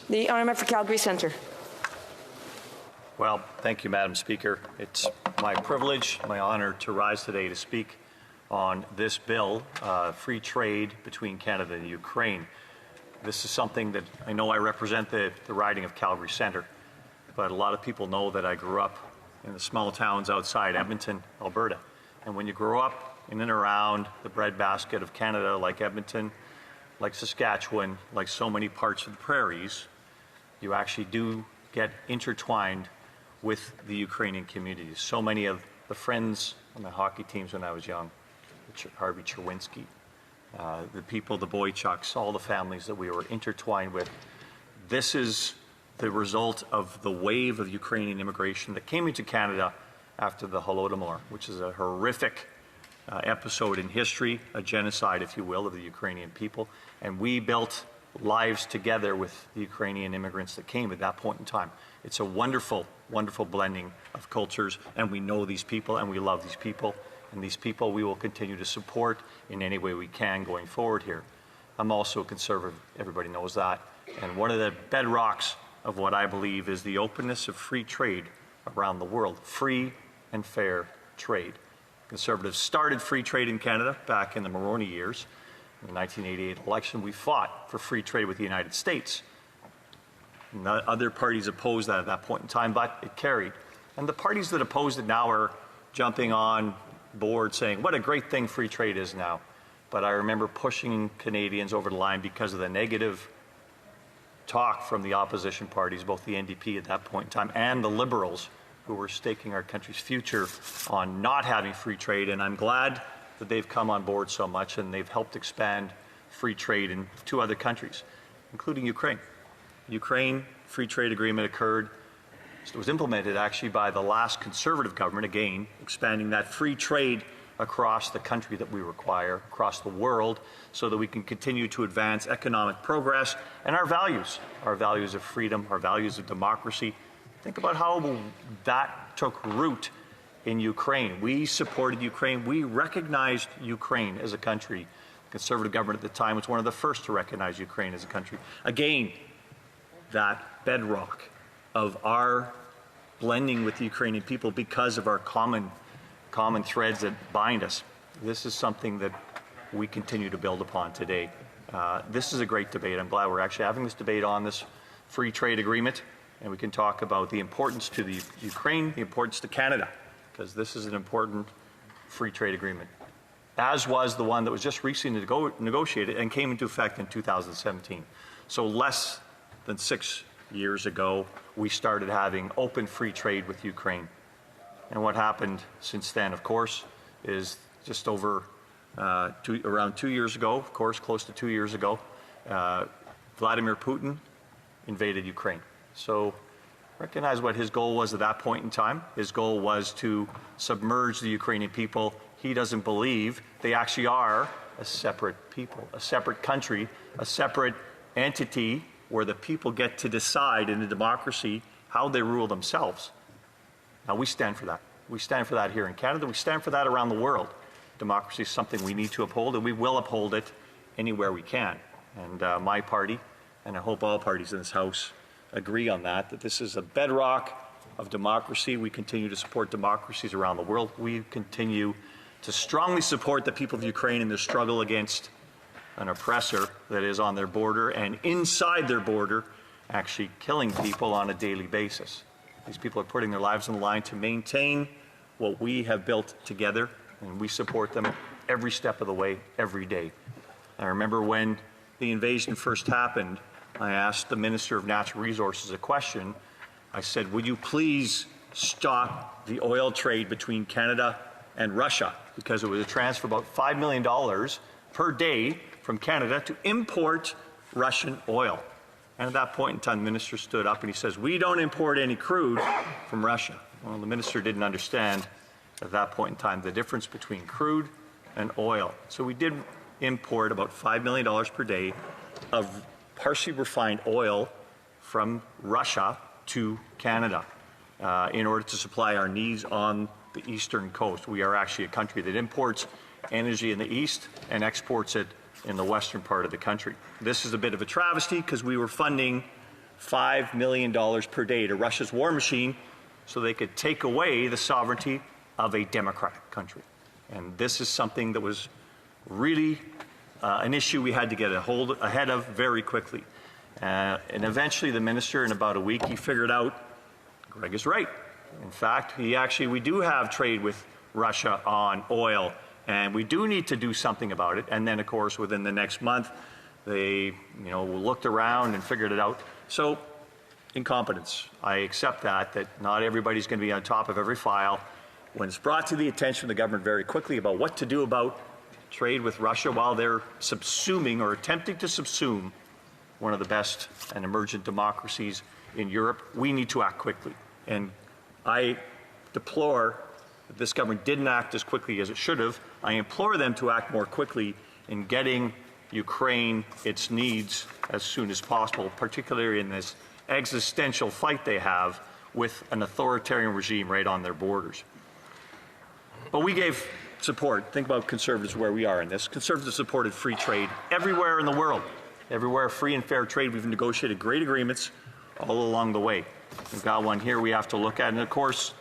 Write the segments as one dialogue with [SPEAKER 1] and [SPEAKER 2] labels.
[SPEAKER 1] The honour for Calgary Centre.
[SPEAKER 2] Well, thank you, Madam Speaker. It's my privilege, my honour to rise today to speak on this bill, free trade between Canada and Ukraine. This is something that I know I represent the riding of Calgary Centre, but a lot of people know that I grew up in the small towns outside Edmonton, Alberta. And when you grow up in and around the breadbasket of Canada, like Edmonton, like Saskatchewan, like so many parts of the prairies, you actually do get intertwined with the Ukrainian community. So many of the friends on the hockey teams when I was young, Harvey Cherwinski, the people, the Boychucks, all the families that we were intertwined with. This is the result of the wave of Ukrainian immigration that came into Canada after the Holodomor, which is a horrific episode in history, a genocide, if you will, of the Ukrainian people. And we built lives together with the Ukrainian immigrants that came at that point in time. It's a wonderful, wonderful blending of cultures, and we know these people and we love these people, and these people we will continue to support in any way we can going forward here. I'm also a conservative, everybody knows that, and one of the bedrocks of what I believe is the openness of free trade around the world, free and fair trade. Conservatives started free trade in Canada back in the Mulroney years. In the 1988 election, we fought for free trade with the United States. And other parties opposed that at that point in time, but it carried. And the parties that opposed it now are jumping on board saying, what a great thing free trade is now. But I remember pushing Canadians over the line because of the negative talk from the opposition parties, both the NDP at that point in time and the Liberals, who were staking our country's future on not having free trade. And I'm glad that they've come on board so much and they've helped expand free trade in 2 other countries, including Ukraine. Ukraine free trade agreement occurred. It was implemented actually by the last Conservative government, again, expanding that free trade across the country that we require, across the world, so that we can continue to advance economic progress and our values of freedom, our values of democracy. Think about how that took root in Ukraine. We supported Ukraine. We recognized Ukraine as a country. The Conservative government at the time was one of the first to recognize Ukraine as a country. Again, that bedrock of our blending with the Ukrainian people because of our common threads that bind us. This is something that we continue to build upon today. This is a great debate. I'm glad we're actually having this debate on this free trade agreement, and we can talk about the importance to the Ukraine, the importance to Canada, because this is an important free trade agreement, as was the one that was just recently negotiated and came into effect in 2017. So less than 6 years ago, we started having open free trade with Ukraine. And what happened since then, of course, is just over around 2 years ago, of course, close to 2 years ago, Vladimir Putin invaded Ukraine. So recognize what his goal was at that point in time. His goal was to submerge the Ukrainian people. He doesn't believe they actually are a separate people, a separate country, a separate entity where the people get to decide in a democracy how they rule themselves. Now, we stand for that. We stand for that here in Canada. We stand for that around the world. Democracy is something we need to uphold, and we will uphold it anywhere we can. And my party, and I hope all parties in this House, agree on that this is a bedrock of democracy. We continue to support democracies around the world. We continue to strongly support the people of Ukraine in their struggle against an oppressor that is on their border and inside their border, actually killing people on a daily basis. These people are putting their lives on the line to maintain what we have built together, and we support them every step of the way, every day. I remember when the invasion first happened, I asked the Minister of Natural Resources a question. I said, would you please stop the oil trade between Canada and Russia? Because it was a transfer of about $5 million per day from Canada to import Russian oil. And at that point in time, the minister stood up and he says, we don't import any crude from Russia. Well, the minister didn't understand at that point in time the difference between crude and oil. So we did import about $5 million per day of partially refined oil from Russia to Canada in order to supply our needs on the eastern coast. We are actually a country that imports energy in the east and exports it in the western part of the country. This is a bit of a travesty because we were funding $5 million per day to Russia's war machine so they could take away the sovereignty of a democratic country. And this is something that was really an issue we had to get ahead of very quickly. And eventually the minister, in about a week, he figured out Greg is right. In fact, we do have trade with Russia on oil, and we do need to do something about it. And then, of course, within the next month, they looked around and figured it out. So, incompetence. I accept that not everybody's going to be on top of every file. When it's brought to the attention of the government very quickly about what to do about trade with Russia while they're subsuming or attempting to subsume one of the best and emergent democracies in Europe, we need to act quickly. And I deplore that this government didn't act as quickly as it should have. I implore them to act more quickly in getting Ukraine its needs as soon as possible, particularly in this existential fight they have with an authoritarian regime right on their borders. But we gave support. Think about Conservatives where we are in this. Conservatives supported free trade everywhere in the world. Everywhere free and fair trade. We've negotiated great agreements all along the way. We've got one here we have to look at. And of course,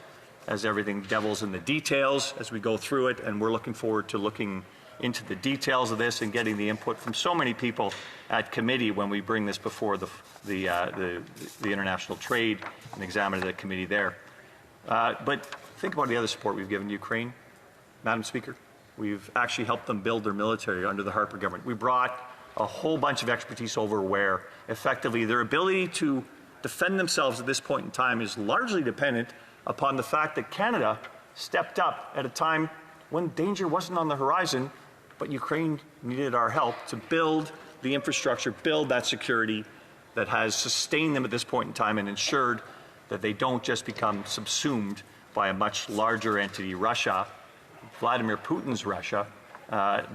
[SPEAKER 2] as everything, devil's in the details as we go through it. And we're looking forward to looking into the details of this and getting the input from so many people at committee when we bring this before the international trade and examine the committee there. But think about the other support we've given Ukraine, Madam Speaker. We've actually helped them build their military under the Harper government. We brought a whole bunch of expertise over where effectively their ability to defend themselves at this point in time is largely dependent upon the fact that Canada stepped up at a time when danger wasn't on the horizon, but Ukraine needed our help to build the infrastructure, build that security that has sustained them at this point in time and ensured that they don't just become subsumed by a much larger entity, Russia, Vladimir Putin's Russia,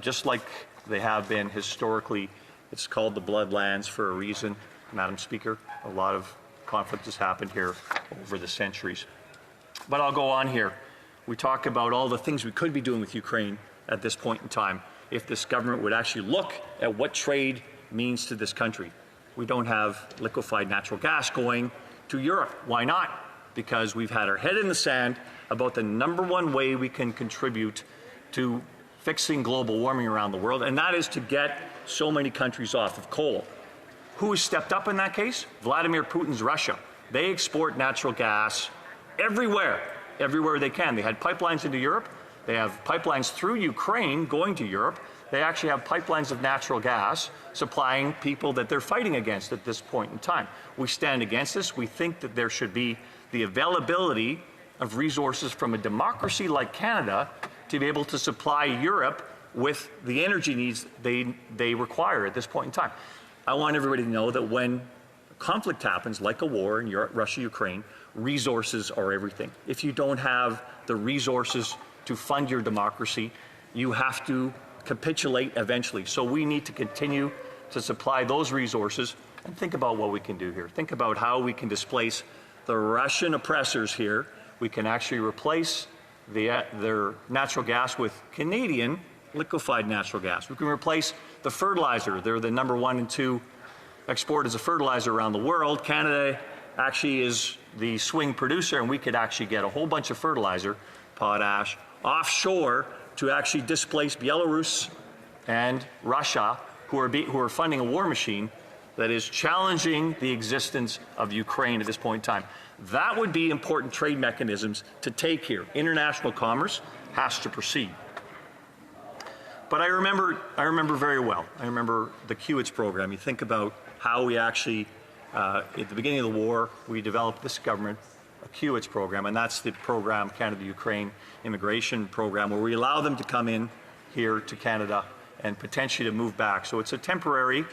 [SPEAKER 2] just like they have been historically. It's called the Bloodlands for a reason, Madam Speaker. A lot of conflict has happened here over the centuries. But I'll go on here. We talk about all the things we could be doing with Ukraine at this point in time if this government would actually look at what trade means to this country. We don't have liquefied natural gas going to Europe. Why not? Because we've had our head in the sand about the #1 way we can contribute to fixing global warming around the world, and that is to get so many countries off of coal. Who has stepped up in that case? Vladimir Putin's Russia. They export natural gas everywhere they can. They had pipelines into Europe. They have pipelines through Ukraine going to Europe. They actually have pipelines of natural gas supplying people that they're fighting against at this point in time. We stand against this. We think that there should be the availability of resources from a democracy like Canada to be able to supply Europe with the energy needs they require at this point in time. I want everybody to know that when conflict happens, like a war in Russia-Ukraine, resources are everything. If you don't have the resources to fund your democracy, you have to capitulate eventually. So we need to continue to supply those resources and think about what we can do here. Think about how we can displace the Russian oppressors here. We can actually replace their natural gas with Canadian liquefied natural gas. We can replace the fertilizer. They're the #1 and 2 exporters of fertilizer around the world. Canada actually is the swing producer, and we could actually get a whole bunch of fertilizer, potash, offshore to actually displace Belarus and Russia, who are funding a war machine that is challenging the existence of Ukraine at this point in time. That would be important trade mechanisms to take here. International commerce has to proceed. But I remember very well. I remember the QITS program. You think about how we actually, at the beginning of the war, we developed this government, a QITS program, and that's the program, Canada-Ukraine Immigration Program, where we allow them to come in here to Canada and potentially to move back. So it's a temporary,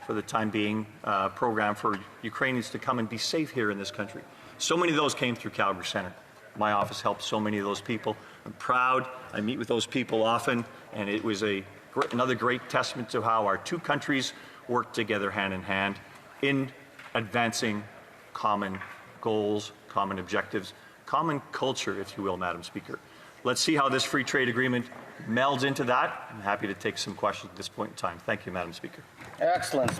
[SPEAKER 2] for the time being, program for Ukrainians to come and be safe here in this country. So many of those came through Calgary Centre. My office helped so many of those people. I'm proud. I meet with those people often, and it was another great testament to how our two countries work together hand in hand in advancing common goals, common objectives, common culture, if you will, Madam Speaker. Let's see how this free trade agreement melds into that. I'm happy to take some questions at this point in time. Thank you, Madam Speaker.
[SPEAKER 1] Excellent.